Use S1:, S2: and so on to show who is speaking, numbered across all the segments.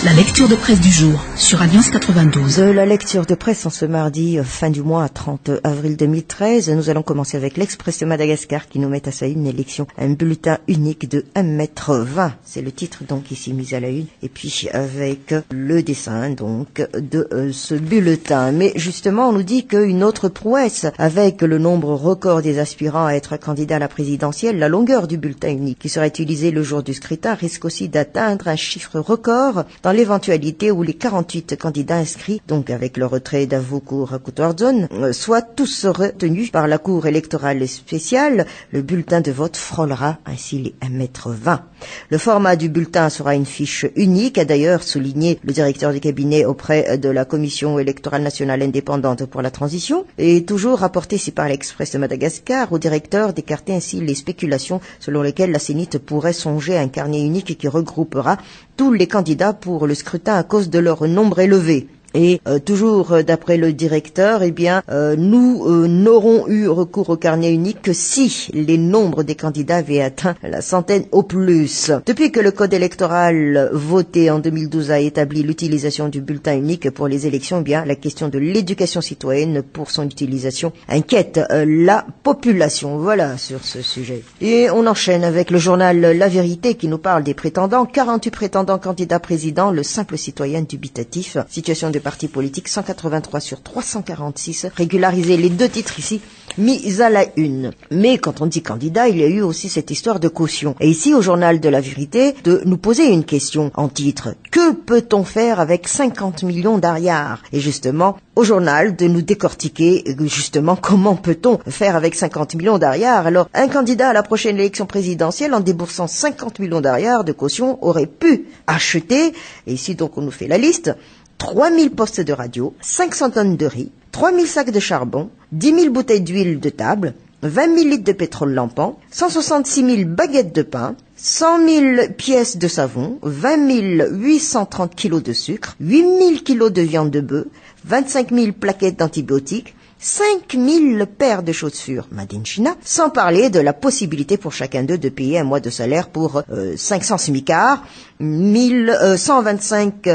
S1: La lecture de presse du jour sur Alliance 92.
S2: La lecture de presse en ce mardi, fin du mois, 30 avril 2013. Nous allons commencer avec l'Express de Madagascar qui nous met à sa une élection, un bulletin unique de 1,20 m. C'est le titre donc ici mis à la une. Et puis avec le dessin donc de ce bulletin. Mais justement, on nous dit qu'une autre prouesse avec le nombre record des aspirants à être candidat à la présidentielle, la longueur du bulletin unique qui sera utilisé le jour du scrutin risque aussi d'atteindre un chiffre record dans l'éventualité où les 48 candidats inscrits, donc avec le retrait d'Avoukou Rakutwarzon, soient tous retenus par la Cour électorale spéciale. Le bulletin de vote frôlera ainsi les 1,20 m. Le format du bulletin sera une fiche unique, a d'ailleurs souligné le directeur du cabinet auprès de la Commission électorale nationale indépendante pour la transition, et toujours rapporté ici par l'Express de Madagascar au directeur d'écarter ainsi les spéculations selon lesquelles la CENIT pourrait songer à un carnet unique qui regroupera tous les candidats pour le scrutin à cause de leur nombre élevé. Et toujours d'après le directeur, nous n'aurons eu recours au carnet unique que si les nombres des candidats avaient atteint la centaine au plus. Depuis que le code électoral voté en 2012 a établi l'utilisation du bulletin unique pour les élections, la question de l'éducation citoyenne pour son utilisation inquiète la population. Voilà sur ce sujet. Et on enchaîne avec le journal La Vérité qui nous parle des prétendants. 48 prétendants candidats président, le simple citoyen dubitatif. Situation de partis politiques, 183 sur 346, régularisés, les deux titres ici, mis à la une. Mais quand on dit candidat, il y a eu aussi cette histoire de caution. Et ici, au journal de La Vérité, de nous poser une question en titre. Que peut-on faire avec 50 millions d'ariars? Et justement, au journal, de nous décortiquer, justement, comment peut-on faire avec 50 millions d'ariars? Alors, un candidat à la prochaine élection présidentielle, en déboursant 50 millions d'ariars de caution, aurait pu acheter, et ici donc on nous fait la liste, 3000 postes de radio, 500 tonnes de riz, 3000 sacs de charbon, 10 000 bouteilles d'huile de table, 20 000 litres de pétrole lampant, 166 000 baguettes de pain, 100 000 pièces de savon, 20 830 kilos de sucre, 8 000 kilos de viande de bœuf, 25 000 plaquettes d'antibiotiques, 5 000 paires de chaussures Made in China, sans parler de la possibilité pour chacun d'eux de payer un mois de salaire pour 500 smicards, 125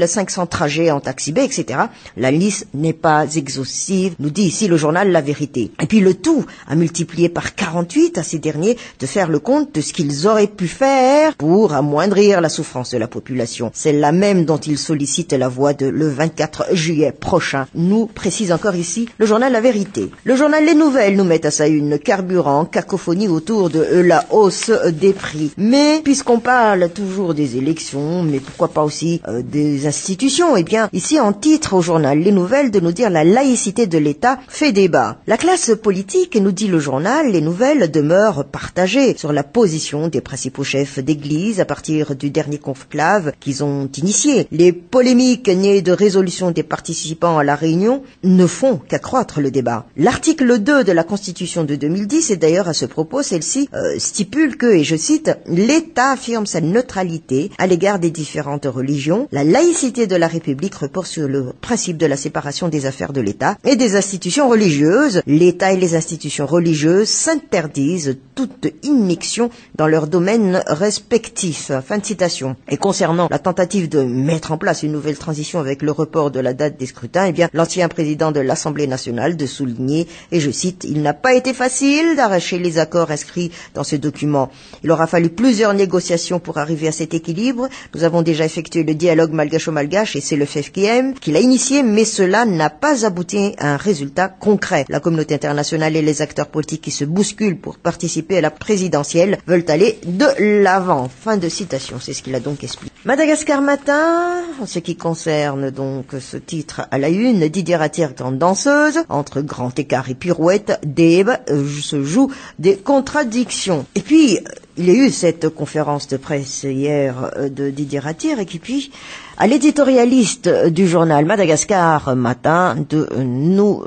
S2: 500 trajets en taxi B, etc. La liste n'est pas exhaustive, nous dit ici le journal La Vérité. Et puis le tout a multiplié par 48 à ces derniers de faire le compte de ce qu'ils auraient pu faire pour amoindrir la souffrance de la population. C'est la même dont ils sollicitent la voix de le 24 juillet prochain, nous précise encore ici le journal La Vérité. Le journal Les Nouvelles nous met à sa une carburant, cacophonie autour de la hausse des prix. Mais puisqu'on parle toujours des élections, mais pourquoi pas aussi des institutions, ici en titre au journal Les Nouvelles de nous dire la laïcité de l'État fait débat. La classe politique, nous dit le journal Les Nouvelles, demeure partagée sur la position des principaux chefs d'église à partir du dernier conclave qu'ils ont initié. Les polémiques nées de résolutions des participants à la réunion ne font qu'accroître le débat. L'article 2 de la Constitution de 2010, et d'ailleurs à ce propos, celle-ci stipule que, et je cite, l'État affirme sa neutralité à l'égard des différentes religions. La laïcité de la République repose sur le principe de la séparation des affaires de l'État et des institutions religieuses. L'État et les institutions religieuses s'interdisent toute immixtion dans leurs domaines respectifs. Fin de citation. Et concernant la tentative de mettre en place une nouvelle transition avec le report de la date des scrutins, l'ancien président de l'Assemblée nationale de souligner, et je cite, il n'a pas été facile d'arracher les accords inscrits dans ce document. Il aura fallu plusieurs négociations pour arriver à cet équilibre. Nous avons déjà effectué le dialogue malgache-malgache et c'est le FFKM qui l'a initié, mais cela n'a pas abouti à un résultat concret. La communauté internationale et les acteurs politiques qui se bousculent pour participer à la présidentielle veulent aller de l'avant. Fin de citation, c'est ce qu'il a donc expliqué. Madagascar Matin, en ce qui concerne donc ce titre à la une, Didier Ratir, grande danseuse, entre grand écart et pirouette, Dave se joue des contradictions. Et puis, il y a eu cette conférence de presse hier de Didier Ratir et puis à l'éditorialiste du journal Madagascar Matin de nous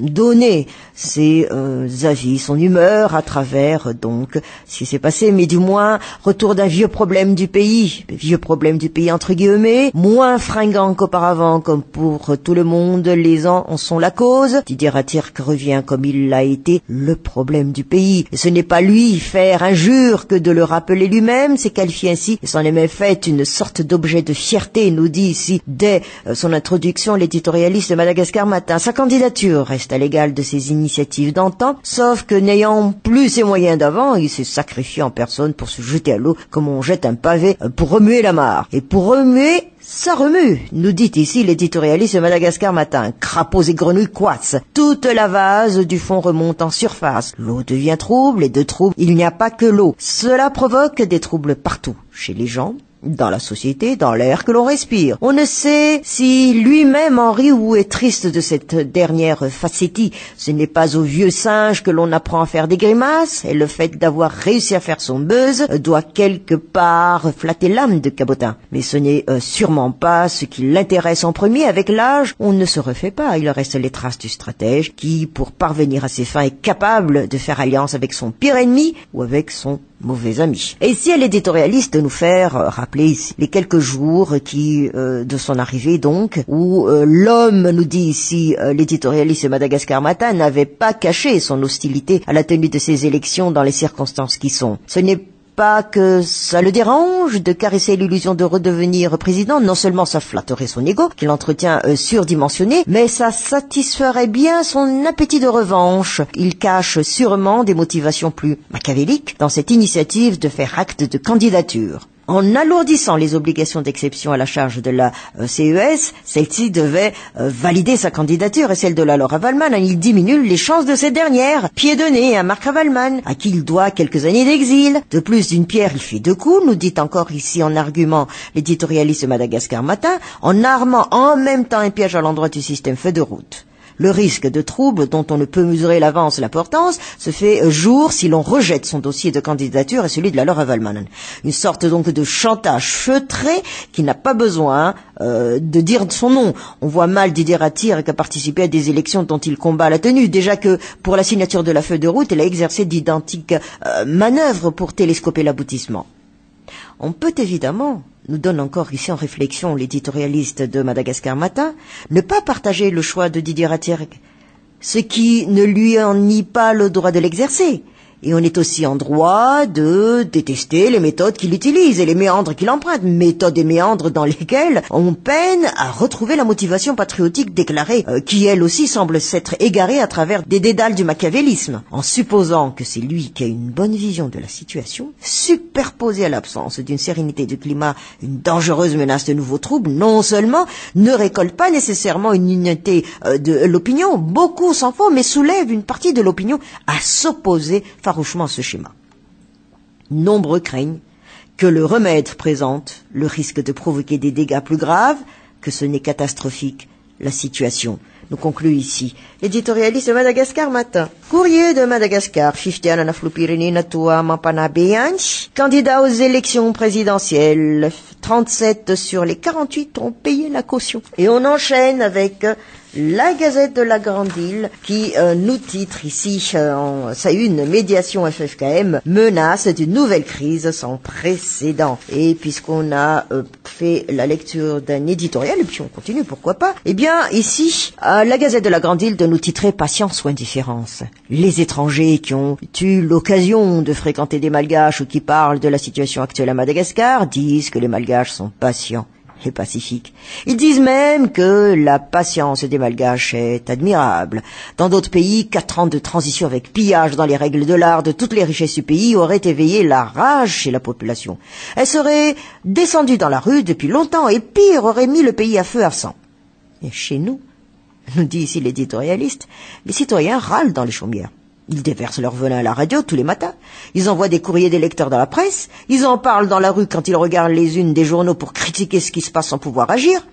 S2: donner ses avis, son humeur à travers donc ce qui s'est passé, mais du moins retour d'un vieux problème du pays entre guillemets, moins fringant qu'auparavant, comme pour tout le monde, les ans en sont la cause. Didier Ratirk revient comme il l'a été le problème du pays. Et ce n'est pas lui faire injure que de le rappeler lui-même, c'est qualifié ainsi, et c'en est même fait une sorte d'objet de fierté, nous dit ici dès son introduction l'éditorialiste de Madagascar Matin. Sa candidature reste à l'égal de ses initiatives d'antan, sauf que n'ayant plus ses moyens d'avant, il s'est sacrifié en personne pour se jeter à l'eau comme on jette un pavé pour remuer la mare. Et pour remuer, ça remue, nous dit ici l'éditorialiste de Madagascar Matin. Crapauds et grenouilles coassent. Toute la vase du fond remonte en surface. L'eau devient trouble, et de trouble, il n'y a pas que l'eau. Cela provoque des troubles partout, chez les gens, dans la société, dans l'air que l'on respire. On ne sait si lui-même en rit ou est triste de cette dernière facétie. Ce n'est pas au vieux singe que l'on apprend à faire des grimaces, et le fait d'avoir réussi à faire son buzz doit quelque part flatter l'âme de Cabotin. Mais ce n'est sûrement pas ce qui l'intéresse en premier. Avec l'âge, on ne se refait pas. Il reste les traces du stratège qui, pour parvenir à ses fins, est capable de faire alliance avec son pire ennemi ou avec son mauvais ami. Et ici, elle est éditorialiste de nous faire rappeler ici les quelques jours qui, de son arrivée donc, où l'homme, nous dit ici l'éditorialiste de Madagascar Matin, n'avait pas caché son hostilité à la tenue de ces élections dans les circonstances qui sont. Ce n'est pas que ça le dérange de caresser l'illusion de redevenir président, non seulement ça flatterait son ego, qu'il entretient surdimensionné, mais ça satisferait bien son appétit de revanche. Il cache sûrement des motivations plus machiavéliques dans cette initiative de faire acte de candidature. En alourdissant les obligations d'exception à la charge de la CES, celle-ci devait valider sa candidature et celle de la Laura Valman. Il diminue les chances de cette dernière, pied de nez à Marc Ravalman, à qui il doit quelques années d'exil. De plus, d'une pierre, il fait deux coups, nous dit encore ici en argument l'éditorialiste de Madagascar Matin, en armant en même temps un piège à l'endroit du système feu de route. Le risque de trouble, dont on ne peut mesurer l'avance et l'importance, se fait jour si l'on rejette son dossier de candidature et celui de la Laura Valman. Une sorte donc de chantage feutré qui n'a pas besoin de dire son nom. On voit mal Didier Ratirk a participé à des élections dont il combat la tenue. Déjà que pour la signature de la feuille de route, elle a exercé d'identiques manœuvres pour télescoper l'aboutissement. On peut évidemment, nous donne encore ici en réflexion l'éditorialiste de Madagascar Matin, ne pas partager le choix de Didier Ratirk, ce qui ne lui en nie pas le droit de l'exercer. Et on est aussi en droit de détester les méthodes qu'il utilise et les méandres qu'il emprunte, méthodes et méandres dans lesquels on peine à retrouver la motivation patriotique déclarée, qui elle aussi semble s'être égarée à travers des dédales du machiavélisme, en supposant que c'est lui qui a une bonne vision de la situation, superposée à l'absence d'une sérénité du climat, une dangereuse menace de nouveaux troubles, non seulement ne récolte pas nécessairement une unité de l'opinion, beaucoup s'en font, mais soulève une partie de l'opinion à s'opposer farouchement à ce schéma. Nombreux craignent que le remède présente le risque de provoquer des dégâts plus graves, que ce n'est catastrophique la situation. Nous conclut ici l'éditorialiste de Madagascar Matin. Courrier de Madagascar, candidat aux élections présidentielles. 37 sur les 48 ont payé la caution. Et on enchaîne avec la Gazette de la Grande Île qui nous titre ici en sa une, médiation FFKM menace d'une nouvelle crise sans précédent. Et puisqu'on a fait la lecture d'un éditorial, et puis on continue, pourquoi pas, eh bien ici, la Gazette de la Grande Île de nous titrer Patience ou indifférence. Les étrangers qui ont eu l'occasion de fréquenter des Malgaches ou qui parlent de la situation actuelle à Madagascar disent que les Malgaches sont patients et pacifiques. Ils disent même que la patience des Malgaches est admirable. Dans d'autres pays, 4 ans de transition avec pillage dans les règles de l'art de toutes les richesses du pays auraient éveillé la rage chez la population. Elle serait descendue dans la rue depuis longtemps et pire, aurait mis le pays à feu à sang. Et chez nous, nous dit ici l'éditorialiste, les citoyens râlent dans les chaumières. Ils déversent leur venin à la radio tous les matins. Ils envoient des courriers des lecteurs dans la presse. Ils en parlent dans la rue quand ils regardent les unes des journaux pour critiquer ce qui se passe sans pouvoir agir.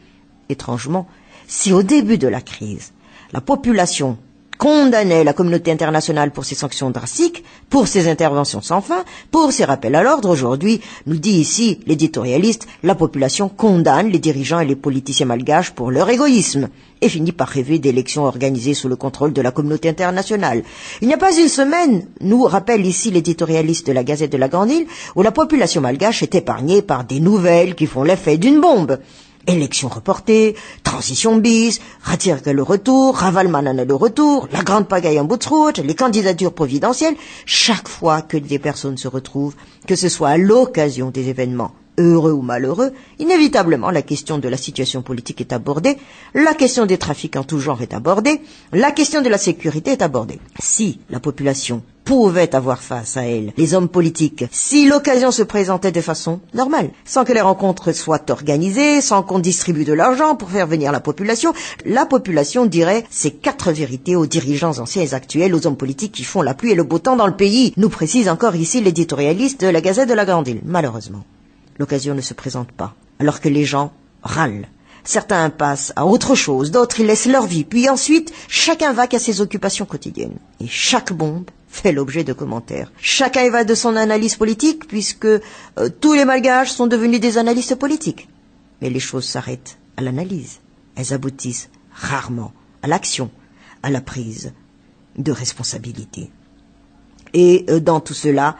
S2: Étrangement, si au début de la crise, la population condamnait la communauté internationale pour ses sanctions drastiques, pour ses interventions sans fin, pour ses rappels à l'ordre. Aujourd'hui, nous dit ici l'éditorialiste, la population condamne les dirigeants et les politiciens malgaches pour leur égoïsme et finit par rêver d'élections organisées sous le contrôle de la communauté internationale. Il n'y a pas une semaine, nous rappelle ici l'éditorialiste de la Gazette de la Grande Île, où la population malgache est épargnée par des nouvelles qui font l'effet d'une bombe. Élections reportées, transition bis, Ratirga le retour, Ravalmanana le retour, la grande pagaille en bout de route, les candidatures providentielles. Chaque fois que des personnes se retrouvent, que ce soit à l'occasion des événements heureux ou malheureux, inévitablement la question de la situation politique est abordée, la question des trafics en tout genre est abordée, la question de la sécurité est abordée. Si la population pouvait avoir face à elle les hommes politiques, si l'occasion se présentait de façon normale, sans que les rencontres soient organisées, sans qu'on distribue de l'argent pour faire venir la population dirait ces 4 vérités aux dirigeants anciens et actuels, aux hommes politiques qui font la pluie et le beau temps dans le pays, nous précise encore ici l'éditorialiste de la Gazette de la Grande Île. Malheureusement, l'occasion ne se présente pas, alors que les gens râlent. Certains passent à autre chose, d'autres ils laissent leur vie, puis ensuite, chacun vaque à ses occupations quotidiennes. Et chaque bombe fait l'objet de commentaires. Chacun y va de son analyse politique, puisque tous les malgaches sont devenus des analystes politiques. Mais les choses s'arrêtent à l'analyse. Elles aboutissent rarement à l'action, à la prise de responsabilité. Et dans tout cela,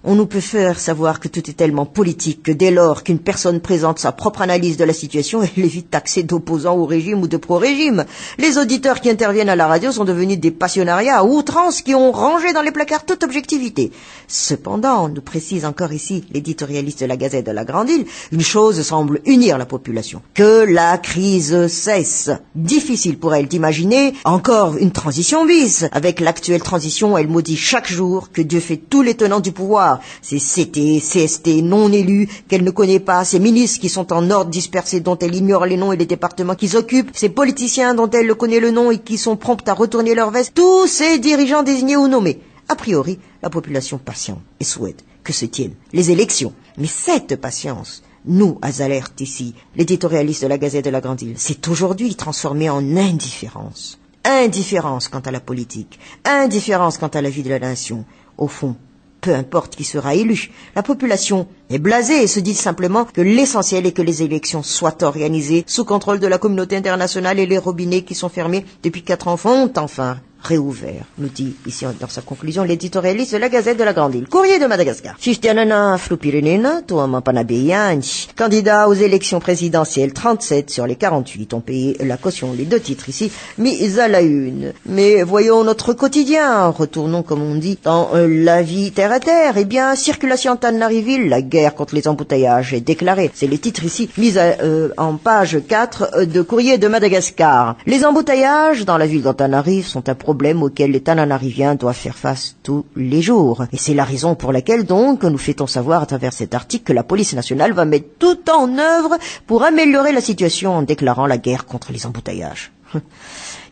S2: on nous peut faire savoir que tout est tellement politique que dès lors qu'une personne présente sa propre analyse de la situation, elle est vite taxée d'opposant au régime ou de pro-régime. Les auditeurs qui interviennent à la radio sont devenus des passionnariats à outrance qui ont rangé dans les placards toute objectivité. Cependant, nous précise encore ici l'éditorialiste de la Gazette de la Grande Île, une chose semble unir la population, que la crise cesse. Difficile pour elle d'imaginer encore une transition bis. Avec l'actuelle transition, elle maudit chaque jour que Dieu fait tous les tenants du pouvoir. Ces CT, CST non élus qu'elle ne connaît pas, ces ministres qui sont en ordre dispersé dont elle ignore les noms et les départements qu'ils occupent, ces politiciens dont elle connaît le nom et qui sont prompts à retourner leur veste, tous ces dirigeants désignés ou nommés. A priori, la population patiente et souhaite que se tiennent les élections. Mais cette patience, nous, alerte ici, l'éditorialiste de la Gazette de la Grande Île, c'est aujourd'hui transformé en indifférence. Indifférence quant à la politique, indifférence quant à la vie de la nation. Au fond, peu importe qui sera élu, la population est blasée et se dit simplement que l'essentiel est que les élections soient organisées sous contrôle de la communauté internationale et les robinets qui sont fermés depuis 4 ans font enfin réouvert, nous dit ici dans sa conclusion l'éditorialiste de la Gazette de la Grande Île. Courrier de Madagascar. Fiftianana Flupirinina, Tuama Panabeyanj. Candidat aux élections présidentielles, 37 sur les 48 ont payé la caution. Les 2 titres ici, mis à la une. Mais voyons notre quotidien. Retournons, comme on dit, dans la vie terre à terre. Eh bien, circulation Tananariville, la guerre contre les embouteillages est déclarée. C'est les titres ici, mis en page 4 de Courrier de Madagascar. Les embouteillages dans la ville d'Antananarive sont un problème auquel les Tananariviens doivent faire face tous les jours. Et c'est la raison pour laquelle donc nous fait-on savoir à travers cet article que la police nationale va mettre tout en œuvre pour améliorer la situation en déclarant la guerre contre les embouteillages.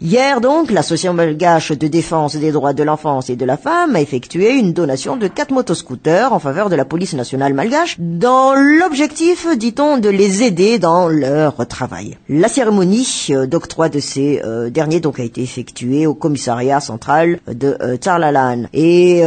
S2: Hier donc, l'association malgache de défense des droits de l'enfance et de la femme a effectué une donation de 4 motoscooters en faveur de la police nationale malgache dans l'objectif, dit-on, de les aider dans leur travail. La cérémonie d'octroi de ces derniers donc a été effectuée au commissariat central de Tarlalan. Et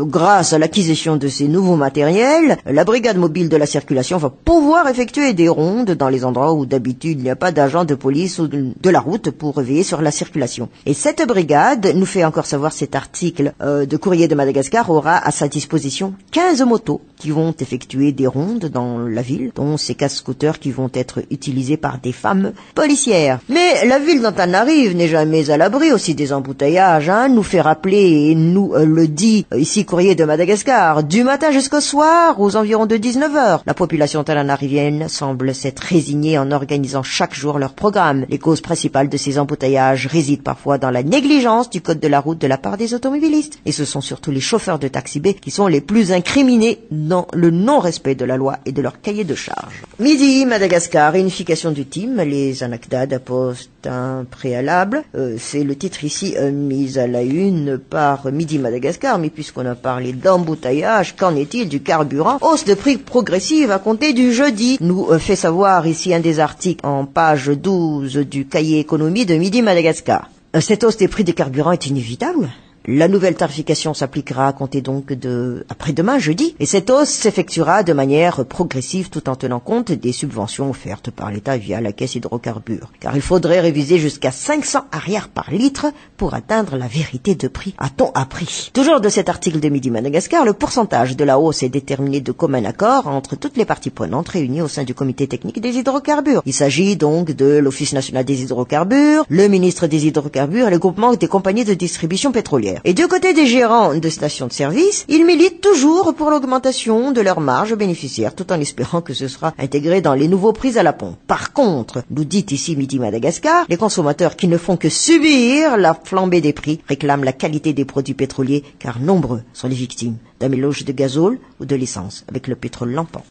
S2: grâce à l'acquisition de ces nouveaux matériels, la brigade mobile de la circulation va pouvoir effectuer des rondes dans les endroits où d'habitude il n'y a pas d'agent de police ou de la route pour veiller sur la circulation. Et cette brigade, nous fait encore savoir cet article de Courrier de Madagascar, aura à sa disposition 15 motos qui vont effectuer des rondes dans la ville, dont ces 4 scooters qui vont être utilisés par des femmes policières. Mais la ville d'Antananarive n'est jamais à l'abri aussi des embouteillages, nous fait rappeler, et nous le dit ici Courrier de Madagascar, du matin jusqu'au soir, aux environs de 19h. La population tananarivienne semble s'être résignée en organisant chaque jour leur programme. Les causes principales de ces embouteillages réside parfois dans la négligence du code de la route de la part des automobilistes. Et ce sont surtout les chauffeurs de taxi B qui sont les plus incriminés dans le non-respect de la loi et de leur cahier de charge. Midi, Madagascar, réunification du team, les Anakdad postent un préalable. C'est le titre ici mis à la une par Midi Madagascar, mais puisqu'on a parlé d'embouteillage, qu'en est-il du carburant? Hausse de prix progressive à compter du jeudi, nous fait savoir ici un des articles en page 12 du cahier économie de Midi Madagascar. Cette hausse des prix des carburants est inévitable. La nouvelle tarification s'appliquera à compter donc de après-demain, jeudi, et cette hausse s'effectuera de manière progressive tout en tenant compte des subventions offertes par l'État via la caisse hydrocarbures. Car il faudrait réviser jusqu'à 500 arrières par litre pour atteindre la vérité de prix, a-t-on appris. Toujours de cet article de Midi Madagascar, le pourcentage de la hausse est déterminé de commun accord entre toutes les parties prenantes réunies au sein du comité technique des hydrocarbures. Il s'agit donc de l'Office national des hydrocarbures, le ministre des hydrocarbures et le groupement des compagnies de distribution pétrolière. Et du côté des gérants de stations de service, ils militent toujours pour l'augmentation de leurs marges bénéficiaires, tout en espérant que ce sera intégré dans les nouveaux prix à la pompe. Par contre, nous dit ici Midi Madagascar, les consommateurs qui ne font que subir la flambée des prix réclament la qualité des produits pétroliers, car nombreux sont les victimes d'un mélange de gazole ou de l'essence avec le pétrole lampant.